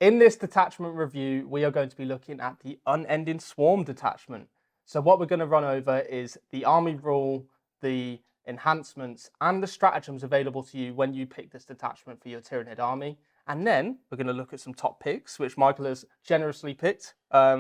In this detachment review, we are going to be looking at the Unending Swarm detachment. So what we're going to run over is the army rule, the enhancements, and the stratagems available to you when you pick this detachment for your Tyranid army. And then we're going to look at some top picks, which Michael has generously picked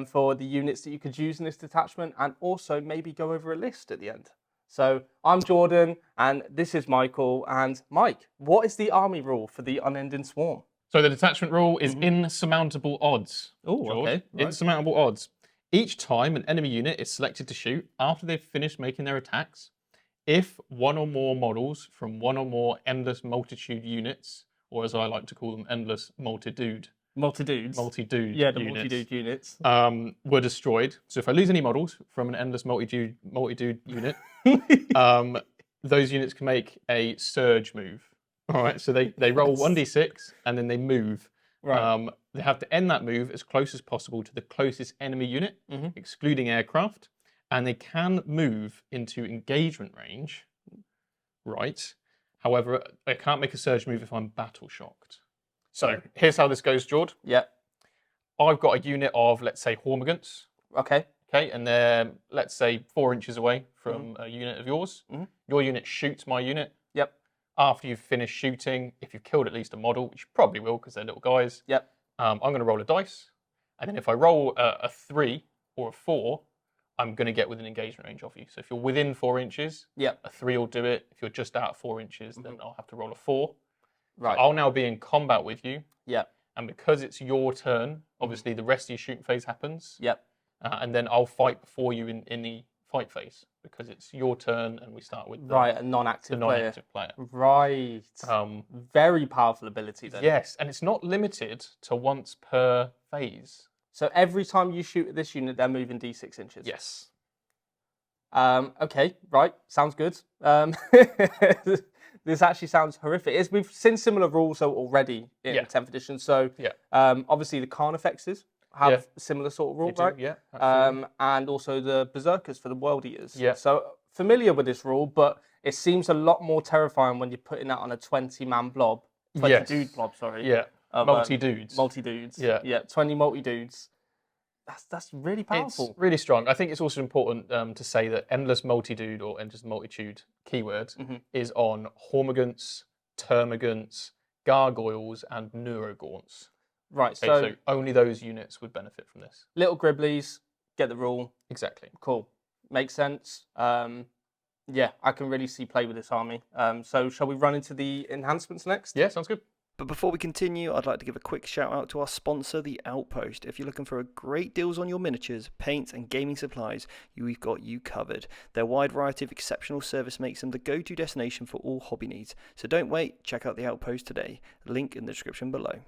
for the units that you could use in this detachment, and also maybe go over a list at the end. So I'm Jordan, and this is Michael. And Mike, what is the army rule for the Unending Swarm? So the detachment rule is insurmountable odds. Oh, okay. Right. Insurmountable odds. Each time an enemy unit is selected to shoot after they've finished making their attacks, if one or more models from one or more endless multitude units, or as I like to call them, endless multi-dude. Multi-dudes. Multi-dude Yeah, the units, multi-dude units. were destroyed. So if I lose any models from an endless multi-dude unit, those units can make a surge move. All right, so they roll 1d6 and then they move. Right. They have to end that move as close as possible to the closest enemy unit, excluding aircraft, and they can move into engagement range. Right. However, I can't make a surge move if I'm battle shocked. So here's how this goes, Jord. Yeah. I've got a unit of, let's say, Hormigants. Okay. Okay, and they're, let's say, 4 inches away from a unit of yours. Your unit shoots my unit. Yep. After you've finished shooting, if you've killed at least a model, which you probably will because they're little guys, Yep. I'm going to roll a dice. And then if I roll a 3 or a 4, I'm going to get within engagement range of you. So if you're within 4 inches, Yep. a 3 will do it. If you're just out 4 inches, then I'll have to roll a 4. Right. So I'll now be in combat with you. Yep. And because it's your turn, obviously the rest of your shooting phase happens. Yep. And then I'll fight before you in the fight phase because it's your turn and we start with a non-active player. Right. Very powerful ability then. Yes, and it's not limited to once per phase. So every time you shoot at this unit, they're moving d6 inches. Yes. Okay, right. Sounds good. This actually sounds horrific. We've seen similar rules already in 10th edition. So obviously the Carnifexes have a similar sort of rule, right? Yeah, absolutely. And also the Berserkers for the World Eaters. Yeah. So familiar with this rule, but it seems a lot more terrifying when you're putting that on a 20-man blob. 20-dude blob, sorry. Yeah. Multi-dudes. Multi-dudes. Yeah. Yeah, 20 multi-dudes. That's really powerful. It's really strong. I think it's also important to say that endless multi-dude or endless multitude keyword is on Hormigants, Termagants, Gargoyles, and Neurogaunts. Right, okay, so only those units would benefit from this. Little Gribblies, get the rule. Exactly. Cool. Makes sense. Yeah, I can really see play with this army. So shall we run into the enhancements next? Yeah, sounds good. But before we continue, I'd like to give a quick shout out to our sponsor, The Outpost. If you're looking for great deals on your miniatures, paints and gaming supplies, we've got you covered. Their wide variety of exceptional service makes them the go-to destination for all hobby needs. So don't wait, check out The Outpost today. Link in the description below.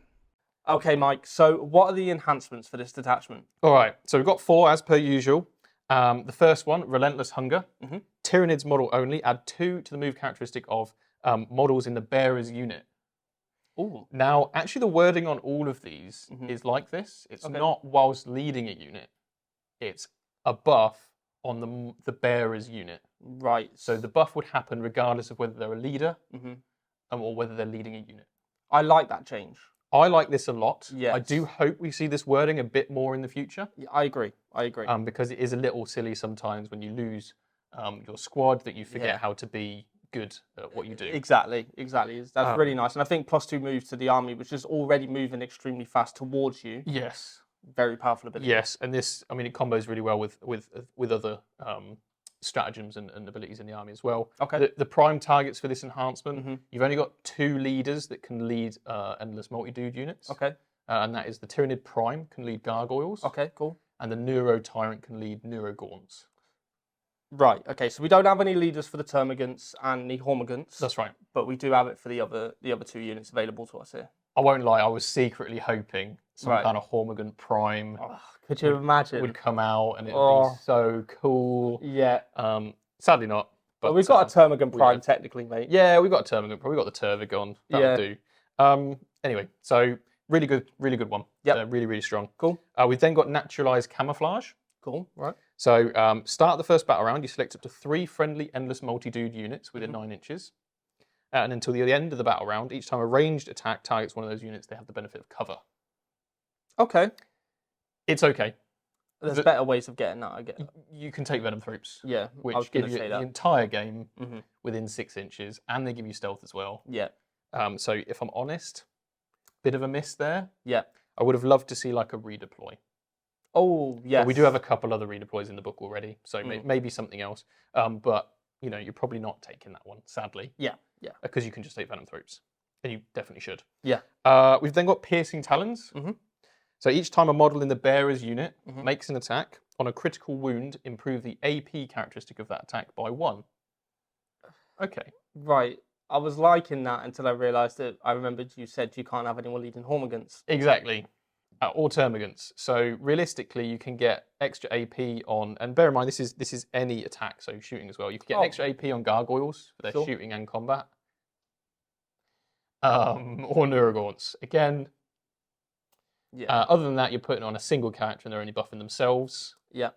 Okay, Mike, so what are the enhancements for this detachment? All right, so we've got 4 as per usual. The first one, Relentless Hunger. Tyranids model only, add 2 to the move characteristic of models in the bearer's unit. Ooh. Now, actually, the wording on all of these is like this. It's not whilst leading a unit. It's a buff on the bearer's unit. Right. So the buff would happen regardless of whether they're a leader or whether they're leading a unit. I like that change. I like this a lot. Yes. I do hope we see this wording a bit more in the future. Yeah, I agree. Because it is a little silly sometimes when you lose your squad that you forget how to be good at what you do. Exactly. That's really nice. And I think +2 moves to the army, which is already moving extremely fast towards you. Yes. Very powerful ability. Yes, and this, I mean, it combos really well with other stratagems and abilities in the army as well. Okay. The prime targets for this enhancement, you've only got 2 leaders that can lead endless multi-dude units. Okay. And that is the Tyranid Prime can lead Gargoyles. Okay, cool. And the Neuro Tyrant can lead Neurogaunts. Right, okay, so we don't have any leaders for the Termagants and the Hormigants. That's right. But we do have it for the other 2 units available to us here. I won't lie, I was secretly hoping some kind of Hormigant Prime could you imagine? would come out and it would be so cool. Yeah. Sadly not. But we've got a Termagant Prime technically, mate. Yeah, we've got a Termagant Prime. We've got the Tervigon. That'll do. Anyway, so really good one. Yeah. Really, really strong. Cool. We've then got Naturalized Camouflage. Cool, right. So start the first battle round, you select up to 3 friendly endless multi-dude units within 9 inches. And until the end of the battle round, each time a ranged attack targets one of those units, they have the benefit of cover. Okay. It's okay. There's The- better ways of getting that, I get. You can take Venom Troops, Yeah, I was which going give to you say the that. entire game Mm-hmm. within 6 inches, and they give you stealth as well. Yeah. So if I'm honest, bit of a miss there. Yeah. I would have loved to see like a redeploy. Oh, yes. But we do have a couple other redeploys in the book already, so maybe something else. But you know, you're probably not taking that one, sadly. Yeah. Yeah. Because you can just take Venom Troops, and you definitely should. Yeah. We've then got Piercing Talons. Mm-hmm. So each time a model in the bearer's unit makes an attack, on a critical wound, improve the AP characteristic of that attack by 1. Okay. Right. I was liking that until I realised that I remembered you said you can't have anyone leading Hormigans. Exactly. Or Termagants. So realistically, you can get extra AP on, and bear in mind this is any attack, so shooting as well. You can get extra AP on Gargoyles for their shooting and combat. Or Neurogorns. Again, other than that, you're putting on a single character and they're only buffing themselves. Yeah.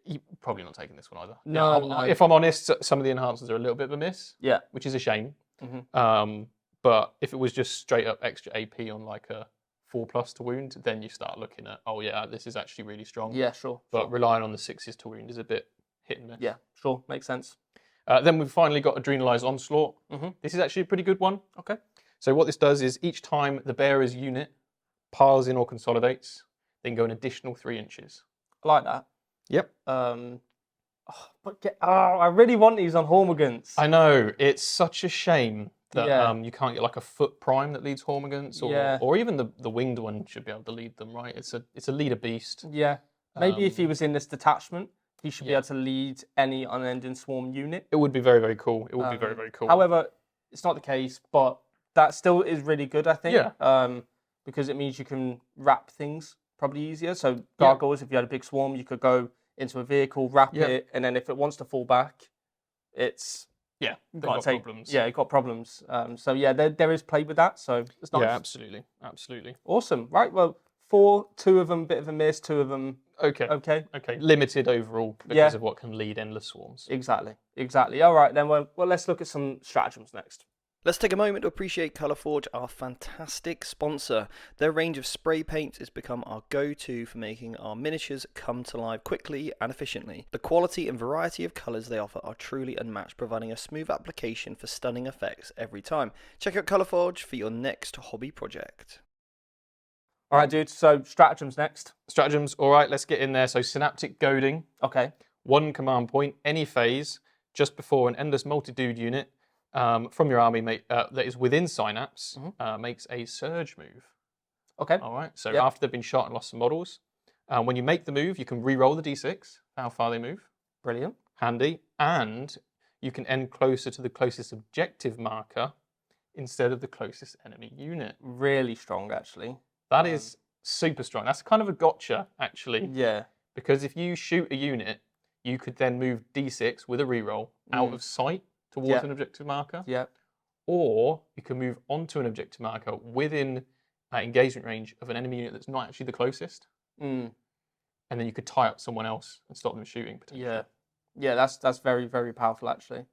You're probably not taking this one either. No. If I'm honest, some of the enhancements are a little bit of a miss. Yeah. Which is a shame. Mm-hmm. But if it was just straight up extra AP on like a 4+ to wound, then you start looking at, oh yeah, this is actually really strong. Yeah, sure. But relying on the 6s to wound is a bit hit and miss. Yeah, sure. Makes sense. Then we've finally got Adrenalized Onslaught. Mm-hmm. This is actually a pretty good one. Okay. So what this does is each time the bearer's unit piles in or consolidates, they can go an additional 3 inches. I like that. Yep. I really want these on Hormigans. I know, it's such a shame that Yeah. you can't get like a foot prime that leads Hormigans, or even the winged one should be able to lead them, right? It's a leader beast. Yeah. Maybe if he was in this detachment, he should be able to lead any Unending Swarm unit. It would be very, very cool. It would be very, very cool. However, it's not the case, but that still is really good, I think. Yeah. Because it means you can wrap things probably easier. So Gargoyles, if you had a big swarm, you could go into a vehicle, wrap it, and then if it wants to fall back, it's... Yeah, they've got problems. Yeah, you've got problems. So yeah, there is play with that. So it's nice. Yeah, absolutely, absolutely. Awesome. Right. Well, 4, 2 of them, bit of a miss. 2 of them. Okay. Limited overall because of what can lead endless swarms. Exactly. All right then. Well, let's look at some stratagems next. Let's take a moment to appreciate Colourforge, our fantastic sponsor. Their range of spray paints has become our go-to for making our miniatures come to life quickly and efficiently. The quality and variety of colours they offer are truly unmatched, providing a smooth application for stunning effects every time. Check out Colourforge for your next hobby project. All right, dude. So stratagems next. Stratagems, all right, let's get in there. So synaptic goading. Okay. 1 command point, any phase, just before an endless multi-dude unit from your army that is within Synapse makes a surge move. Okay. All right. So after they've been shot and lost some models, when you make the move, you can re-roll the d6, how far they move. Brilliant. Handy. And you can end closer to the closest objective marker instead of the closest enemy unit. Really strong, actually. That is super strong. That's kind of a gotcha, actually. Yeah. Because if you shoot a unit, you could then move d6 with a reroll out of sight towards an objective marker. Yeah. Or you can move onto an objective marker within engagement range of an enemy unit that's not actually the closest. And then you could tie up someone else and stop them shooting, potentially. Yeah. Yeah, that's very, very powerful, actually.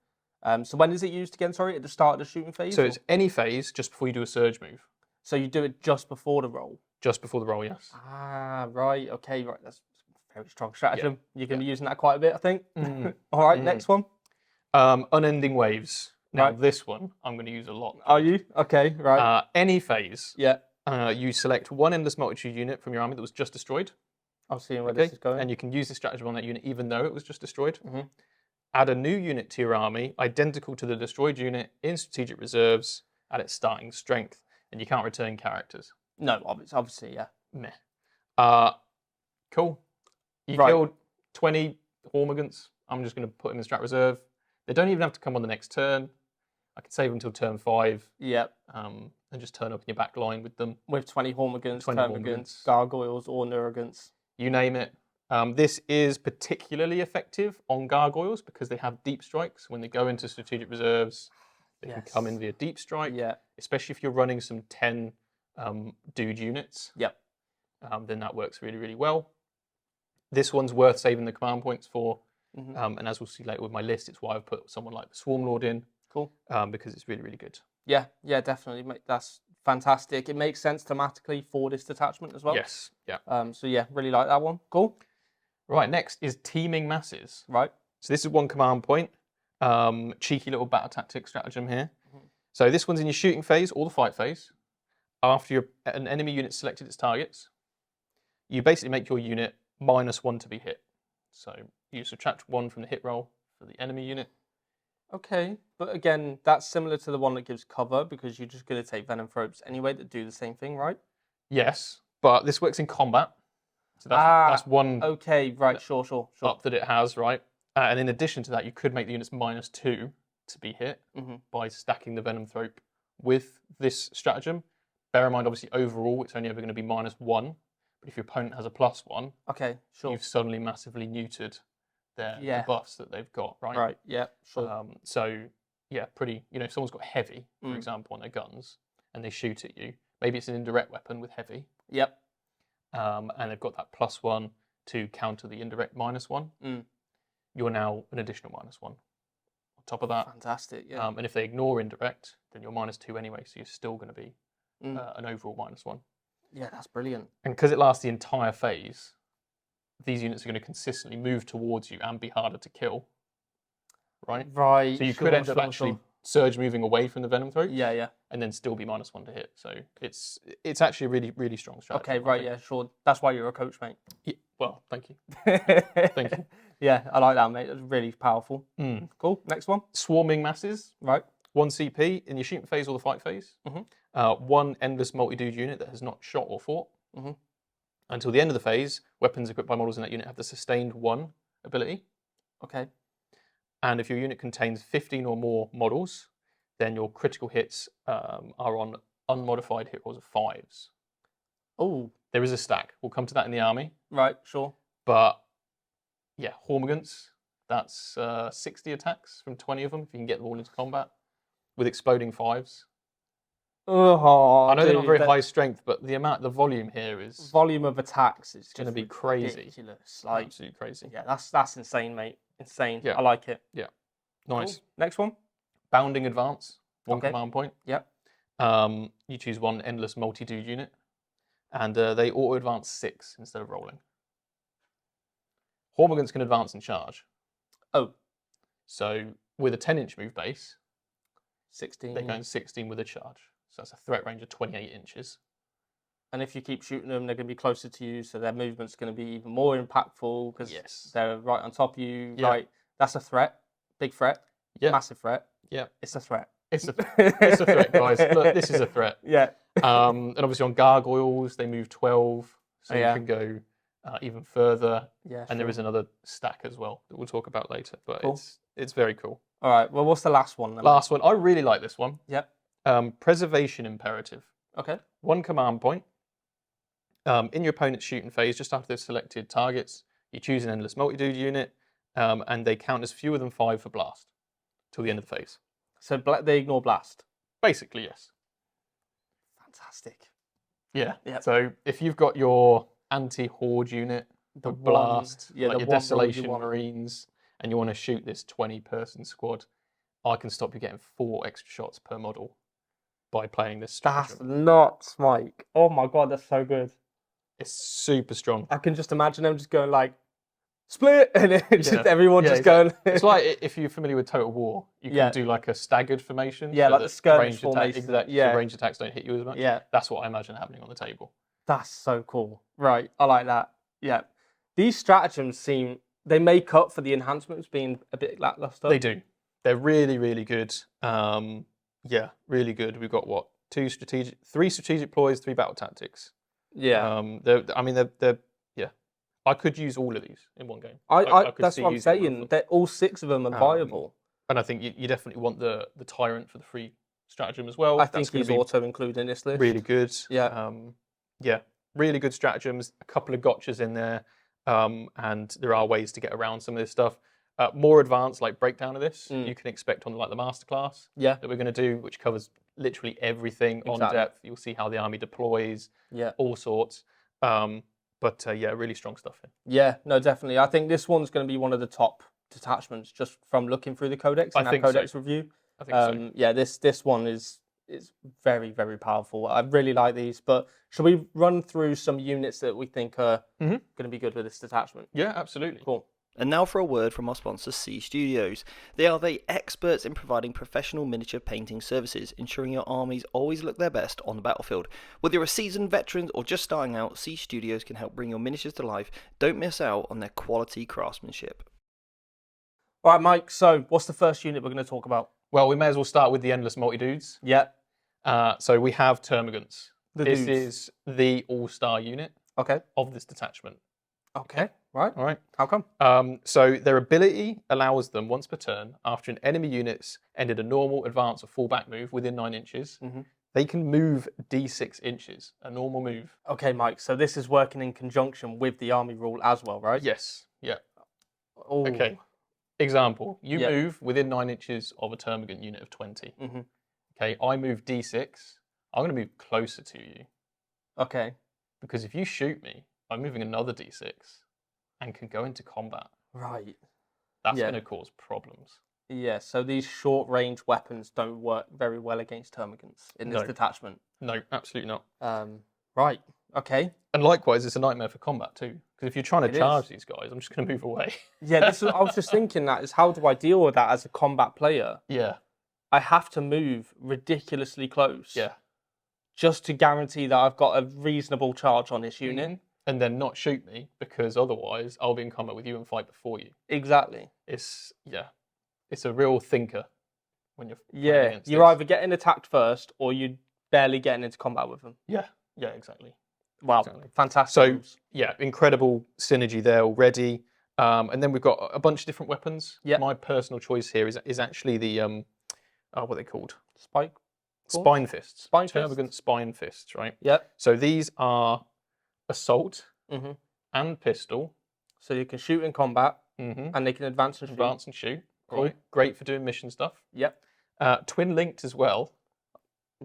So when is it used again, sorry? At the start of the shooting phase? So it's any phase just before you do a surge move. So you do it just before the roll? Just before the roll, yes. Ah, right. Okay, right. That's a very strong stratagem. You're going to be using that quite a bit, I think. All right, next one. Unending Waves. Now, this one I'm going to use a lot. Are you? Okay, right. Any phase. Yeah. You select one endless multitude unit from your army that was just destroyed. I'm seeing where this is going. And you can use the stratagem on that unit even though it was just destroyed. Add a new unit to your army, identical to the destroyed unit, in strategic reserves, at its starting strength. And you can't return characters. No, obviously, yeah. Meh. Cool. You killed 20 Hormigans. I'm just going to put them in strat reserve. They don't even have to come on the next turn. I can save them until turn 5. Yep. And just turn up in your back line with them. With 20 Hormigans, 20 Termagants, Gargoyles, or Neurogants. You name it. This is particularly effective on Gargoyles because they have deep strikes. When they go into strategic reserves, they can come in via deep strike. Yeah. Especially if you're running some 10 dude units. Yep. Then that works really, really well. This one's worth saving the command points for. And as we'll see later with my list, it's why I've put someone like the Swarm Lord in. Cool. Because it's really, really good. Yeah, definitely. That's fantastic. It makes sense thematically for this detachment as well. Yes, yeah. So yeah, really like that one. Cool. Right, next is Teaming Masses. Right. So this is one command point. Cheeky little battle tactic stratagem here. Mm-hmm. So this one's in your shooting phase or the fight phase. After an enemy unit selected its targets, you basically make your unit -1 to be hit. So you subtract 1 from the hit roll for the enemy unit. Okay, but again, that's similar to the one that gives cover because you're just going to take Venom Thropes anyway that do the same thing, right? Yes, but this works in combat. So that's one Okay, right, sure. up that it has, right? And in addition to that, you could make the units -2 to be hit by stacking the Venom Thrope with this stratagem. Bear in mind, obviously, overall, it's only ever going to be -1. But if your opponent has a +1, Okay, sure. you've suddenly massively neutered the buffs that they've got, right? Right, yeah, sure. So, yeah, pretty, if someone's got heavy, for example, on their guns, and they shoot at you, maybe it's an indirect weapon with heavy. Yep. And they've got that +1 to counter the indirect -1. You're now an additional -1 on top of that. Fantastic, yeah. And if they ignore indirect, then you're -2 anyway, so you're still going to be an overall -1. Yeah, that's brilliant. And because it lasts the entire phase, these units are going to consistently move towards you and be harder to kill, right? Right. So you could end up actually surge moving away from the Venom Throat. Yeah. And then still be -1 to hit. So it's actually a really, really strong strategy. Okay, right, yeah, sure. That's why you're a coach, mate. Yeah, well, thank you. Thank you. Yeah, I like that, mate. That's really powerful. Cool. Next one. Swarming Masses. Right. 1 CP in your shooting phase or the fight phase. 1 endless multi-dude unit that has not shot or fought. Until the end of the phase, weapons equipped by models in that unit have the sustained 1 ability. Okay. And if your unit contains 15 or more models, then your critical hits are on unmodified hit rolls of 5s. Oh. There is a stack. We'll come to that in the army. Right, sure. But yeah, Hormigants, that's 60 attacks from 20 of them if you can get them all into combat with exploding 5s. Oh, I know they're not very high strength, but the volume here is volume of attacks is going to be crazy. Ridiculous. Like, absolutely crazy. Yeah, that's insane, mate. Insane. Yeah. I like it. Yeah. Nice. Cool. Next one. Bounding Advance, 1 command point. Yep. You choose 1 endless multi-dude unit, and they auto-advance 6 instead of rolling. Hormigants can advance and charge. Oh. So with a 10-inch move base, 16. they're going 16 with a charge. So that's a threat range of 28 inches. And if you keep shooting them, they're going to be closer to you, so their movement's going to be even more impactful because they're right on top of you. Yeah. Right. That's a threat. Big threat. Yeah. Massive threat. Yeah. It's a threat. It's a threat, guys. Look, this is a threat. Yeah. And obviously on gargoyles, they move 12, so Yeah. you can go even further. Yeah. And there is another stack as well that we'll talk about later. But Cool. it's very cool. All right. Well, what's the last one then? Last one. I really like this one. Yep. Preservation Imperative. Okay. 1 command point. In your opponent's shooting phase, just after they've selected targets, you choose an endless multi-dude unit, and they count as fewer than 5 for blast till the end of the phase. So they ignore blast. Basically, yes. Fantastic. Yeah. Yep. So if you've got your anti-horde unit, the blast, like your Desolation Marines, and you want to shoot this 20-person squad, I can stop you getting 4 extra shots per model by playing this stratagem. That's nuts, Mike. Oh my god, that's so good. It's super strong. I can just imagine them just going like, split, and just everyone just going. It's like if you're familiar with Total War, you can do like a staggered formation. Yeah, so like the skirmish formation. Exactly. So range attacks don't hit you as much. Yeah. That's what I imagine happening on the table. That's so cool. Right, I like that. Yeah. These stratagems they make up for the enhancements being a bit lackluster. They do. They're really, really good. Yeah, really good. We've got 3 strategic ploys, 3 battle tactics. Yeah. They're I could use all of these in one game. That's what I'm saying. All 6 of them are viable. And I think you definitely want the Tyrant for the free stratagem as well. I think he's auto included in this list. Really good. Yeah. Really good stratagems. A couple of gotchas in there, and there are ways to get around some of this stuff. More advanced, like breakdown of this, you can expect on like the masterclass that we're going to do, which covers literally everything on depth. You'll see how the army deploys, all sorts. But really strong stuff here. Yeah, no, definitely. I think this one's going to be one of the top detachments just from looking through the Codex and that Codex review. I think so. Yeah, this one is it's very, very powerful. I really like these. But shall we run through some units that we think are going to be good with this detachment? Yeah, absolutely. Cool. And now for a word from our sponsor, C Studios. They are the experts in providing professional miniature painting services, ensuring your armies always look their best on the battlefield. Whether you're a seasoned veteran or just starting out, C Studios can help bring your miniatures to life. Don't miss out on their quality craftsmanship. All right, Mike. So what's the first unit we're going to talk about? Well, we may as well start with the Endless Multi-Dudes. Yeah. So we have Termagants. This dudes. is the all-star unit Okay. of this detachment. Okay. Right. All right. How come? So their ability allows them once per turn, after an enemy unit's ended a normal, advance, or fallback move within 9 inches, they can move d6 inches, a normal move. Okay, Mike. So this is working in conjunction with the army rule as well, right? Yes. Yeah. Ooh. Okay. Example: you Yeah. move within 9 inches of a Termagant unit of 20. Okay. I move d6. I'm going to move closer to you Okay. because if you shoot me, I'm moving another d6 and can go into combat. Right. That's Yeah. going to cause problems. Yeah. So these short-range weapons don't work very well against Termagants in this No. detachment. No, absolutely not. Right. Okay. And likewise, it's a nightmare for combat too. Because if you're trying to It charge is. these guys, I'm just going to move away. Yeah. I was just thinking that is how do I deal with that as a combat player? Yeah. I have to move ridiculously close. Yeah. Just to guarantee that I've got a reasonable charge on this unit. And then not shoot me because otherwise I'll be in combat with you and fight before you. Exactly. It's a real thinker when you're playing Yeah. against You're this. either getting attacked first or you're barely getting into combat with them. Yeah, exactly. Wow. Exactly. Fantastic. So rules. yeah, incredible synergy there already. And then we've got a bunch of different weapons. Yeah. My personal choice here is actually the what are they called? Spike. Cool. Spine fists. Spine fists. Termagant spine fists, right? Yep. So these are assault Mhm. and pistol. So you can shoot in combat Mm-hmm. and they can advance and shoot. Advance and shoot. Cool. Right. Great for doing mission stuff. Yep. Twin linked as well.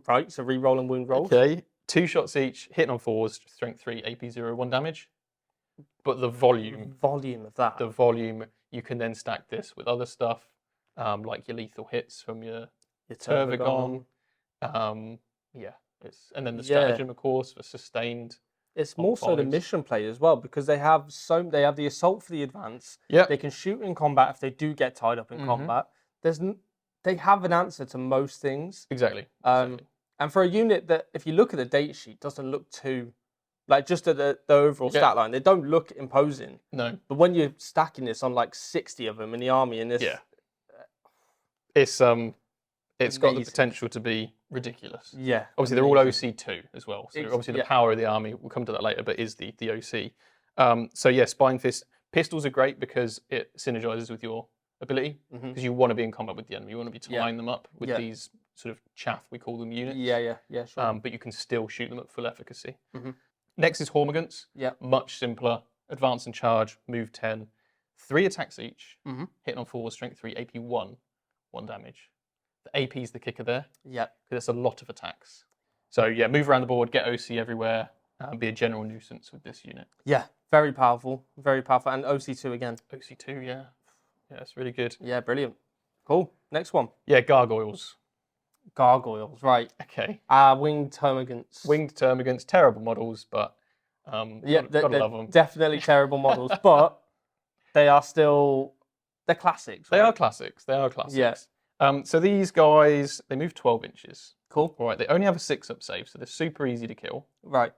Right. So re-roll and wound rolls. Okay. 2 shots each, hitting on 4s, strength 3, AP 0, 1 damage. But the volume, Volume of that. you can then stack this with other stuff, like your lethal hits from your Your Tervagon. And then the stratagem, of course, for sustained. It's on more so the fives. mission play as well because they have the assault for the advance. Yeah. They can shoot in combat if they do get tied up in combat. They have an answer to most things. Exactly. And for a unit that, if you look at the data sheet, doesn't look too, like just at the overall Yeah. stat line, they don't look imposing. No. But when you're stacking this on like 60 of them in the army, and this, Yeah. It's got the Amazing. potential to be ridiculous. yeah, Obviously, they're all amazing. OC2 as well. So Ex- obviously, the yeah. power of the army, we'll come to that later, but is the OC. So yeah, spine fist. Pistols are great because it synergizes with your ability because you want to be in combat with the enemy. You want to be tying them up with Yeah. these sort of chaff, we call them units. Yeah, sure. But you can still shoot them at full efficacy. Mhm. Next is Hormigants. Yeah. Much simpler. Advance and charge, move 10. 3 attacks each. Mhm. Hitting on 4, strength 3, AP 1. 1 damage. The AP is the kicker there Yeah, because it's a lot of attacks. So yeah, move around the board, get OC everywhere, be a general nuisance with this unit. yeah, very powerful, and OC2 again. OC2, yeah. Yeah, it's really good. Yeah, brilliant. Cool. Next one, Yeah, gargoyles. gargoyles. Right, Okay. winged termagants. Winged termagants, terrible models, but Yeah, gotta they're love them. definitely terrible models, but they're classics. They right? are classics. They are classics. Yeah. So these guys, they move 12 inches. Cool. All right, they only have a 6-up save, so they're super easy to kill. Right.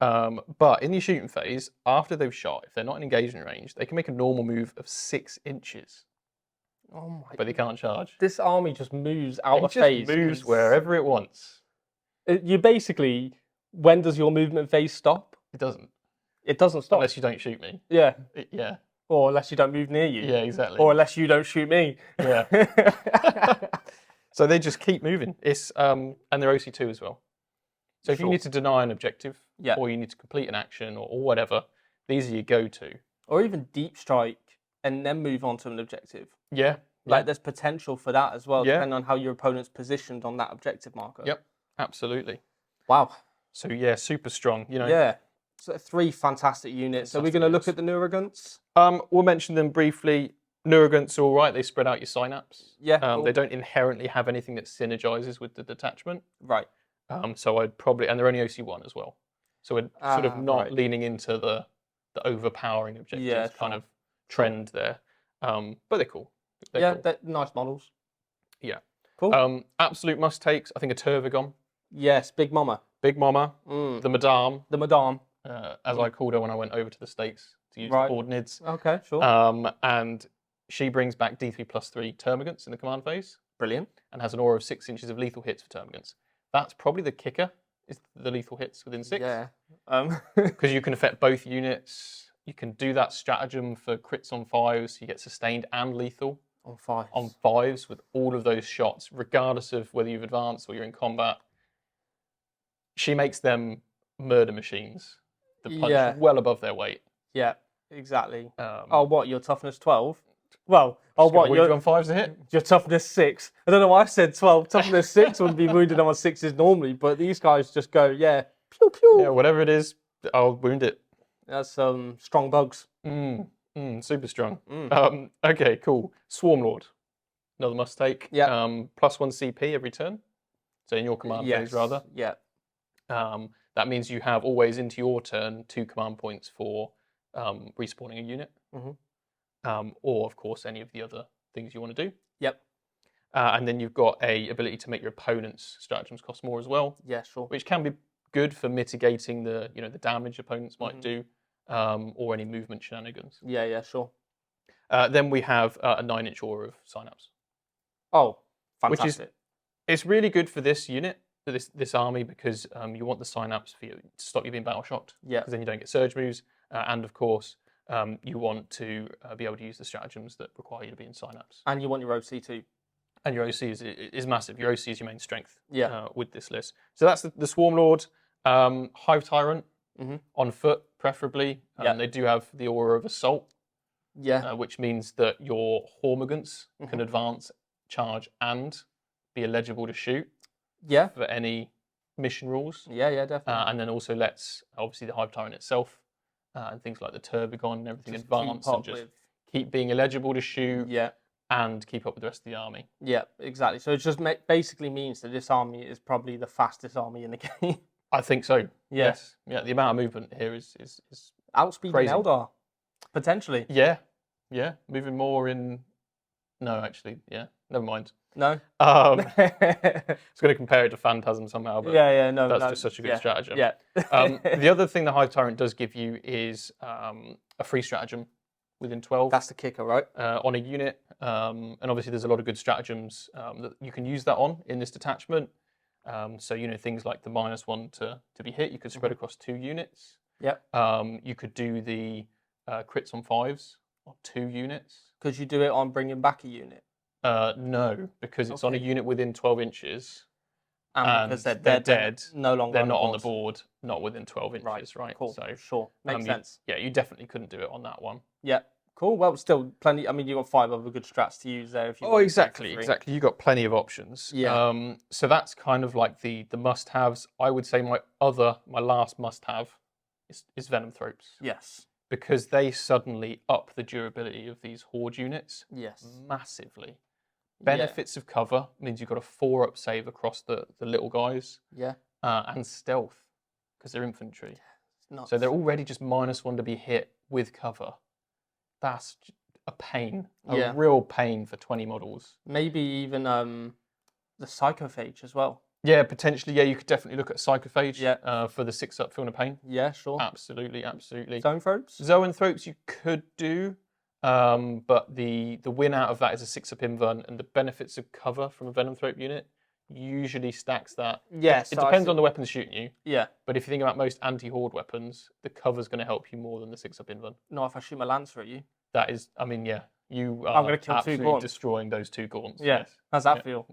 But in the shooting phase, after they've shot, if they're not in engagement range, they can make a normal move of 6 inches, Oh my. but they can't charge. This army just moves out It of just phase. moves 'cause wherever it wants. You basically, when does your movement phase stop? It doesn't, It doesn't stop. unless you don't shoot me. Yeah. Yeah, Or unless you don't move near you. yeah, exactly. Or unless you don't shoot me. Yeah. So they just keep moving. It's and they're OC2 as well. So if you Sure. need to deny an objective, Yeah. or you need to complete an action, or whatever, these are your go-to. Or even deep strike and then move on to an objective. Yeah. Like there's potential for that as well, Yeah. depending on how your opponent's positioned on that objective marker. Yep. Absolutely. Wow. So yeah, super strong. You know. Yeah. So 3 fantastic units. So we're going to look at the Nuragants. We'll mention them briefly. Nuragants are all right. They spread out your synapse. Yeah, cool. They don't inherently have anything that synergizes with the detachment. Right. So I'd probably, and they're only OC1 as well. So we're sort of not right. leaning into the overpowering objectives Yeah, kind sure. of trend there. But they're cool. Yeah, cool. they're nice models. Yeah. Cool. Absolute must takes. I think a Turvagon. Yes, Big Mama. Big Mama. The Madame. The Madame. As I called her when I went over to the States to use Right. the Ordnids. Okay, sure. And she brings back D3+3 Termagants in the command phase. Brilliant. And has an aura of 6 inches of lethal hits for Termagants. That's probably the kicker, is the lethal hits within 6. Yeah. Because you can affect both units. You can do that stratagem for crits on 5s, so you get sustained and lethal. On 5. On 5s with all of those shots, regardless of whether you've advanced or you're in combat. She makes them murder machines that punch well above their weight. Yeah, exactly. What, your toughness 12? Well, you're on 5s to hit? Your toughness 6. I don't know why I said 12. Toughness 6 wouldn't be wounded on 6s normally, but these guys just go, pew pew. Yeah, whatever it is, I'll wound it. That's strong bugs. Super strong. Okay, cool. Swarmlord, another must take. Yeah. +1 CP every turn. So in your command phase, rather. Yeah. That means you have always into your turn 2 command points for respawning a unit. Or, of course, any of the other things you want to do. Yep. And then you've got a ability to make your opponent's stratagems cost more as well. Yeah, sure. Which can be good for mitigating the the damage opponents might do, or any movement shenanigans. Yeah, sure. Then we have a 9-inch aura of synapse. Oh, fantastic. It's really good for this unit, for this army, because you want the synapse to stop you being battle shocked. Yeah. Because then you don't get surge moves, and of course you want to be able to use the stratagems that require you to be in synapse. And you want your OC too. And your OC is massive. Your OC is your main strength. Yeah. With this list, so that's the Swarm Lord, Hive Tyrant on foot preferably. They do have the aura of assault. Yeah. Which means that your Hormigants can advance, charge, and be eligible to shoot. Yeah. For any mission rules. Yeah, definitely. And then also lets obviously the Hive Tyrant itself and things like the Turbigon and everything Just advance and just keep being eligible to shoot. Yeah. And keep up with the rest of the army. Yeah, exactly. So it just basically means that this army is probably the fastest army in the game. I think so. Yeah. Yes. Yeah. The amount of movement here is outspeeding crazy. Eldar, potentially. Yeah. Moving more in. No, actually, yeah. Never mind. No. I was going to compare it to Phantasm somehow, but no, that's just such a good stratagem. Yeah. The other thing the Hive Tyrant does give you is a free stratagem within 12. That's the kicker, right? On a unit. And obviously there's a lot of good stratagems that you can use that on in this detachment. So, things like the -1 to be hit, you could spread across 2 units. Yep. You could do the crits on 5s on 2 units. Could you do it on bringing back a unit? No, because it's on a unit within 12 inches. And because they're dead, no longer they're not on the board, not within 12 inches, right? Cool. So, sure. Makes sense. You definitely couldn't do it on that one. Yeah. Cool. Well, still plenty. I mean, you've got 5 other good strats to use there. If you exactly. You've got plenty of options. Yeah. So that's kind of like the must-haves. I would say my last must-have is Venom Thropes. Yes. Because they suddenly up the durability of these Horde units. Yes. Massively. Benefits of cover means you've got a 4-up save across the little guys. Yeah. And stealth, because they're infantry. Nuts. So they're already just -1 to be hit with cover. That's a pain, a real pain for 20 models. Maybe even the Psychophage as well. Yeah, potentially. Yeah, you could definitely look at Psychophage for the 6-up Feeling of Pain. Yeah, sure. Absolutely. Zoanthropes? Zoanthropes you could do, but the win out of that is a 6-up invuln, and the benefits of cover from a Venomthrope unit usually stacks that. Yes. It depends on the weapons shooting you. Yeah. But if you think about most anti-Horde weapons, the cover's going to help you more than the 6-up invuln. Not if I shoot my Lancer at you. That is, I mean, you are I'm going to kill 2 absolutely gaunts. Destroying those 2 gaunts. Yeah. Yes. How's that feel?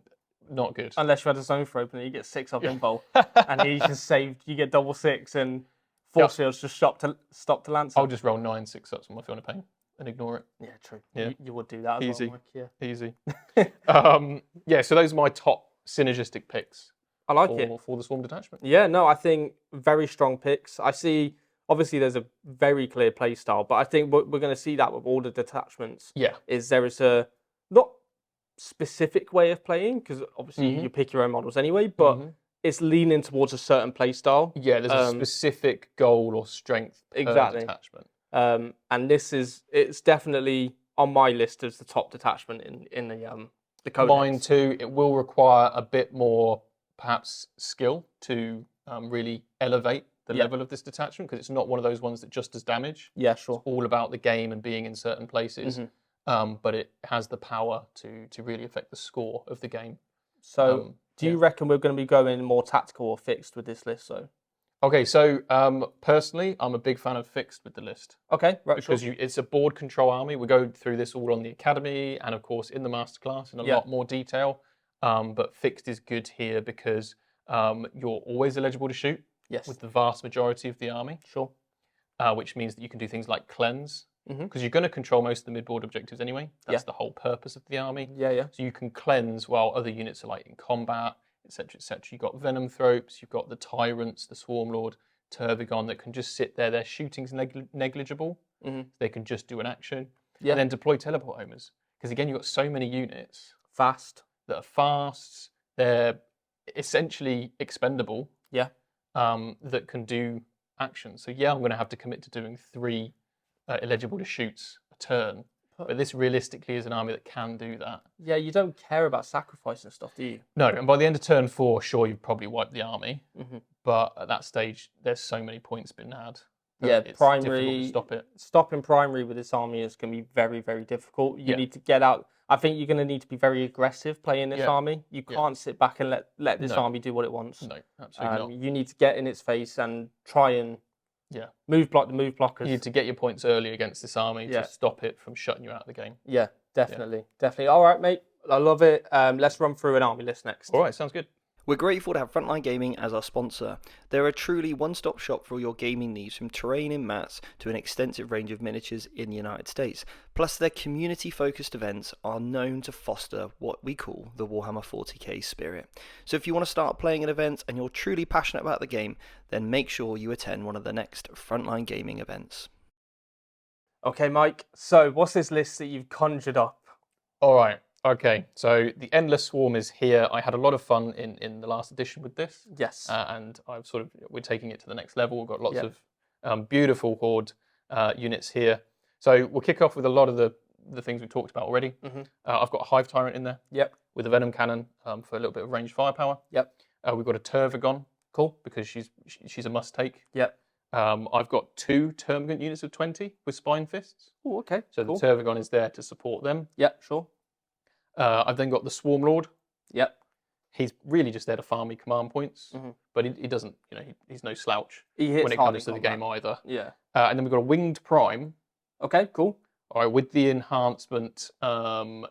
Not good. Unless you had a Zoanthrope and you get 6-up invul, and you just saved, you get double 6 and force fields just stop to Lancer. I'll just roll 9 6-ups on my Feeling of Pain and ignore it. Yeah, true. Yeah. You would do that as Easy. well, Mike. Yeah. Easy. So those are my top synergistic picks. I like it. For the Swarm detachment. Yeah, no, I think very strong picks. I see, obviously there's a very clear play style, but I think we're going to see that with all the detachments. Yeah. Is there is a not specific way of playing, because obviously you pick your own models anyway, but it's leaning towards a certain play style. Yeah, there's a specific goal or strength per detachment. And it's definitely on my list as the top detachment in the Codex. Mine too. It will require a bit more, perhaps, skill to really elevate the level of this detachment, because it's not one of those ones that just does damage. Yeah, sure. It's all about the game and being in certain places, but it has the power to really affect the score of the game. So, do you reckon we're going to be going more tactical or fixed with this list? So, okay, so personally, I'm a big fan of fixed with the list. Okay, right, because it's a board control army. We go through this all on the Academy and, of course, in the Masterclass in a lot more detail. But fixed is good here because you're always eligible to shoot with the vast majority of the army. Sure. Which means that you can do things like cleanse, because you're going to control most of the mid-board objectives anyway. That's the whole purpose of the army. Yeah. So you can cleanse while other units are like in combat, etc., etc. You've got Venom Thropes, you've got the Tyrants, the Swarmlord, Turbigon that can just sit there. Their shooting's negligible. They can just do an action. And then deploy Teleport Homers. Because again, you've got so many units. Fast. That are fast. They're essentially expendable. Yeah. That can do actions. So I'm going to have to commit to doing 3 eligible to shoots a turn. But this realistically is an army that can do that. Yeah, you don't care about sacrifice and stuff, do you? No, and by the end of turn 4, sure, you've probably wiped the army. But at that stage, there's so many points been had. Yeah, it's primary. difficult to stop it. Stopping primary with this army is going to be very, very difficult. You need to get out. I think you're going to need to be very aggressive playing this army. You can't sit back and let this army do what it wants. No, absolutely not. You need to get in its face and try and move block the move blockers. You need to get your points early against this army to stop it from shutting you out of the game. Yeah, definitely. All right, mate. I love it. Let's run through an army list next. All right, sounds good. We're grateful to have Frontline Gaming as our sponsor. They're a truly one-stop shop for all your gaming needs, from terrain and mats to an extensive range of miniatures in the United States. Plus, their community-focused events are known to foster what we call the Warhammer 40k spirit. So if you want to start playing at events and you're truly passionate about the game, then make sure you attend one of the next Frontline Gaming events. Okay, Mike. So what's this list that you've conjured up? All right. Okay, so the Endless Swarm is here. I had a lot of fun in the last edition with this. Yes. And we're taking it to the next level. We've got lots of beautiful Horde units here. So we'll kick off with a lot of the things we talked about already. I've got a Hive Tyrant in there. Yep. With a Venom Cannon for a little bit of ranged firepower. Yep. We've got a Turbigon. Cool. Because she's a must-take. Yep. I've got 2 Termagant units of 20 with Spine Fists. Oh, okay. So the Turbigon is there to support them. Yep, sure. I've then got the Swarmlord. Yep. He's really just there to farm me command points, but he doesn't, he's no slouch when it comes to the game either. Yeah. And then we've got a Winged Prime. Okay, cool. All right, with the enhancement,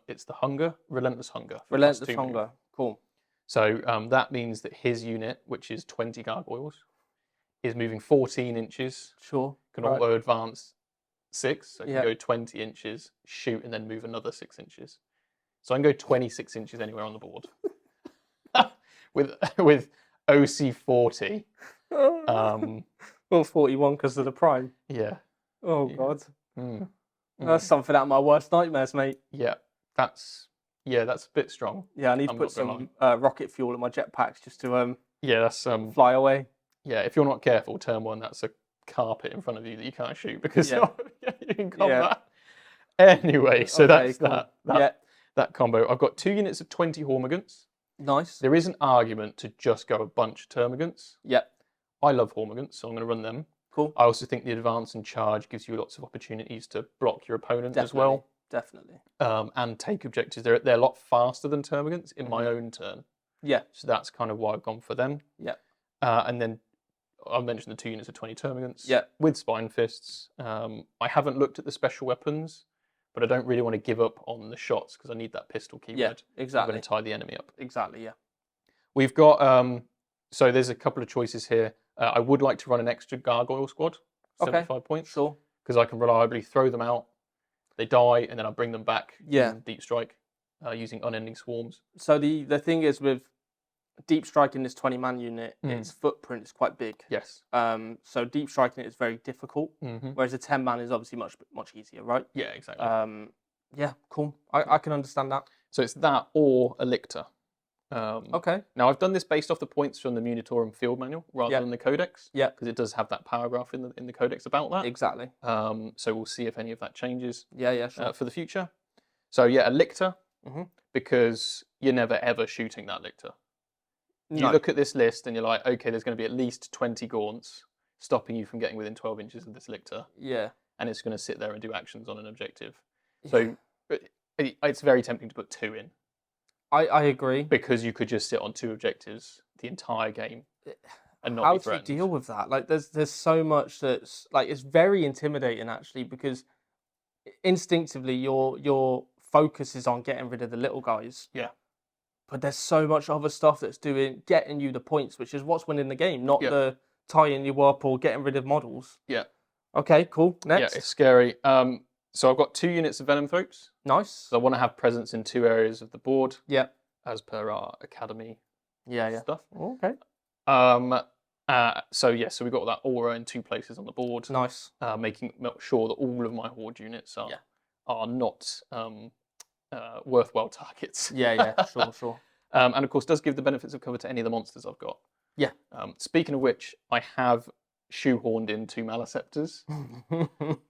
it's the Hunger, Relentless Hunger. Relentless Hunger, cool. So that means that his unit, which is 20 gargoyles, is moving 14 inches. Sure. Can auto advance 6, so it can go 20 inches, shoot, and then move another 6 inches. So I can go 26 inches anywhere on the board with OC 40. Well, 41 because of the prime. Yeah. Oh God. That's something out of my worst nightmares, mate. Yeah, that's a bit strong. Yeah, I need to put some rocket fuel in my jetpacks just to that's fly away. Yeah, if you're not careful, turn 1, that's a carpet in front of you that you can't shoot because you're in combat. Anyway, so that's cool. that combo. I've got 2 units of 20 Hormigants. Nice. There is an argument to just go a bunch of Termagants. Yep. I love Hormigants, so I'm going to run them. Cool. I also think the advance and charge gives you lots of opportunities to block your opponent as well. Definitely. And take objectives. They're a lot faster than Termagants in my own turn. Yeah. So that's kind of why I've gone for them. Yeah. And then I mentioned the 2 units of 20 Termagants. Yeah. With Spine Fists. I haven't looked at the special weapons, but I don't really want to give up on the shots because I need that pistol keyword. Yeah, exactly. I'm going to tie the enemy up. Exactly, yeah. We've got, so there's a couple of choices here. I would like to run an extra Gargoyle squad, 75 points. Sure. Because I can reliably throw them out, they die, and then I bring them back in Deep Strike using Unending Swarms. So the thing is with deep striking this 20-man unit, its footprint is quite big. Yes. So deep striking it is very difficult, Mm-hmm. whereas a 10-man is obviously much easier, right? Yeah, exactly. Yeah, cool. I can understand that. So it's that or a lictor. Okay. Now, I've done this based off the points from the Munitorum Field Manual rather Yep. than the Codex. Yeah. Because it does have that paragraph in the Codex about that. Exactly. So we'll see if any of that changes Yeah, sure. for the future. So yeah, a lictor, Mhm. because you're never ever shooting that lictor. You No. look at this list and you're like, okay, there's going to be at least 20 gaunts stopping you from getting within 12 inches of this lictor. Yeah. And it's going to sit there and do actions on an objective. So it's very tempting to put 2 in. I agree. Because you could just sit on 2 objectives the entire game and not How be do you threatened. deal with that? Like, there's so much that's like it's very intimidating actually, because instinctively your focus is on getting rid of the little guys. Yeah. But there's so much other stuff that's getting you the points, which is what's winning the game, not Yeah. the tying you up or getting rid of models. Yeah. Okay, cool. Next. Yeah, it's scary. So I've got 2 units of Venom Throats. Nice. So I want to have presence in 2 areas of the board. Yeah. As per our academy Yeah. stuff. Okay. So we've got that aura in 2 places on the board. Nice. Making sure that all of my horde units are not worthwhile targets. Yeah. Sure. And of course, does give the benefits of cover to any of the monsters I've got. Yeah. Speaking of which, I have shoehorned in 2 Maliceptors.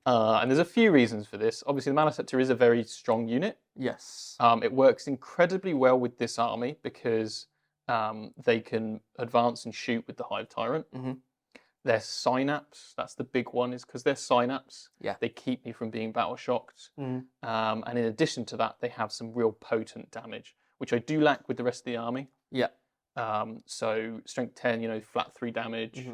And there's a few reasons for this. Obviously, the Maliceptor is a very strong unit. Yes. It works incredibly well with this army because they can advance and shoot with the Hive Tyrant. Mm-hmm. Their synapse, that's the big one, is because their synapse, they keep me from being battle shocked. Mm. And in addition to that, they have some real potent damage, which I do lack with the rest of the army. Yeah. So strength 10, flat 3 damage.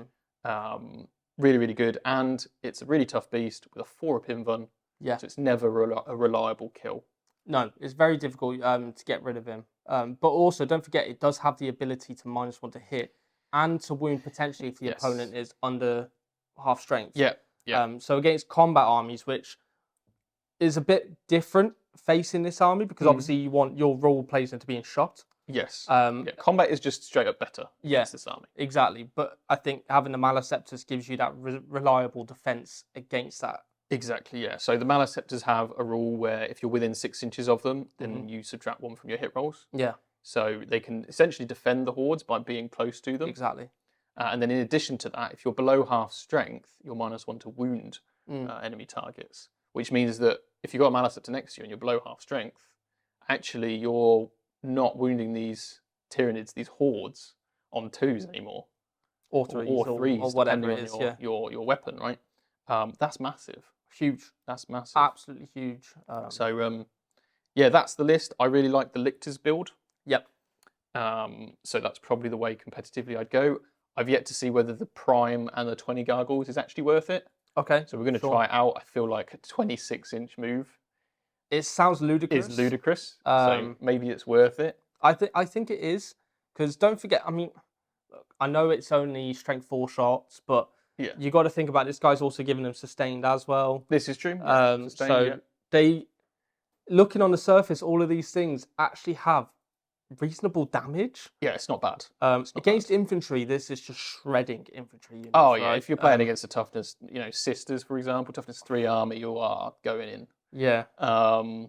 Mm-hmm. Really, really good. And it's a really tough beast with a 4 up invuln. Yeah. So it's never a reliable kill. No, it's very difficult to get rid of him. But also, don't forget, it does have the ability to -1 to hit and to wound potentially if the opponent is under half strength. Yeah. So against combat armies, which is a bit different facing this army, because obviously you want your role plays into being shot. Yes. Combat is just straight up better against this army. Exactly. But I think having the Maliceptors gives you that reliable defense against that. Exactly, yeah. So the Maliceptors have a rule where if you're within 6 inches of them, then you subtract 1 from your hit rolls. Yeah. So they can essentially defend the hordes by being close to them. Exactly. And then in addition to that, if you're below half strength, you're -1 to wound enemy targets. Which means that if you've got a Maliceptor next to you and you're below half strength, actually you're not wounding these Tyranids, these hordes, on 2s anymore. Or 3s. Or 3s, or whatever depending it is, on your weapon, right? That's massive. Huge. That's massive. Absolutely huge. That's the list. I really like the Lictors build. Yep. So that's probably the way competitively I'd go. I've yet to see whether the Prime and the 20 Gargoyles is actually worth it. Okay. So we're going to try it out. I feel like a 26-inch move It sounds ludicrous. is ludicrous. So maybe it's worth it. I think it is, because don't forget, I mean, look, I know it's only strength 4 shots, but you got to think about this guy's also giving them sustained as well. This is true. They, looking on the surface, all of these things actually have reasonable damage. Yeah, it's not bad. Against infantry, this is just shredding infantry units. Oh yeah, right? if you're playing against a toughness, Sisters, for example, toughness 3 army, you are going in. Yeah.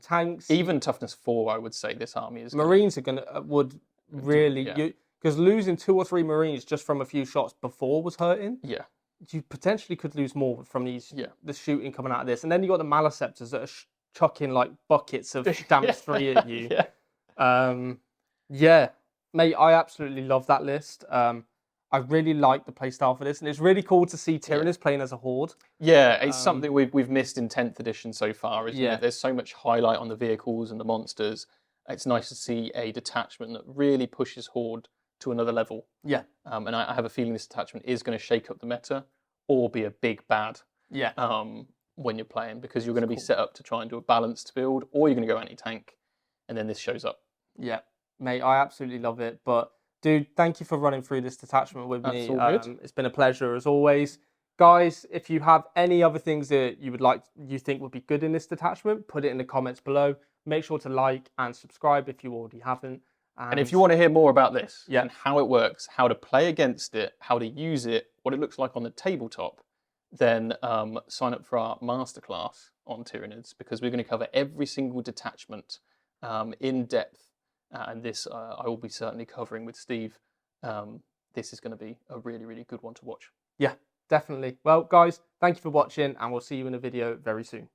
Tanks. Even toughness 4, I would say this army is. Marines would really because losing 2 or 3 Marines just from a few shots before was hurting. Yeah. You potentially could lose more from these. The shooting coming out of this, and then you got the Maliceptors that are chucking like buckets of damage 3 at you. Yeah, mate, I absolutely love that list. I really like the playstyle for this, and it's really cool to see Tyranids playing as a horde. Yeah, it's something we've missed in 10th edition so far, isn't it? There's so much highlight on the vehicles and the monsters. It's nice to see a detachment that really pushes horde to another level. Yeah. And I have a feeling this detachment is going to shake up the meta or be a big bad when you're playing, because you're going to be set up to try and do a balanced build, or you're going to go anti-tank, and then this shows up. Yeah, mate, I absolutely love it. But, dude, thank you for running through this detachment with me. All good. It's been a pleasure, as always. Guys, if you have any other things that you think would be good in this detachment, put it in the comments below. Make sure to like and subscribe if you already haven't. And if you want to hear more about this Yeah. and how it works, how to play against it, how to use it, what it looks like on the tabletop, then sign up for our masterclass on Tyranids, because we're going to cover every single detachment in depth. And this I will be certainly covering with Steve. This is going to be a really, really good one to watch. Yeah, definitely. Well, guys, thank you for watching, and we'll see you in a video very soon.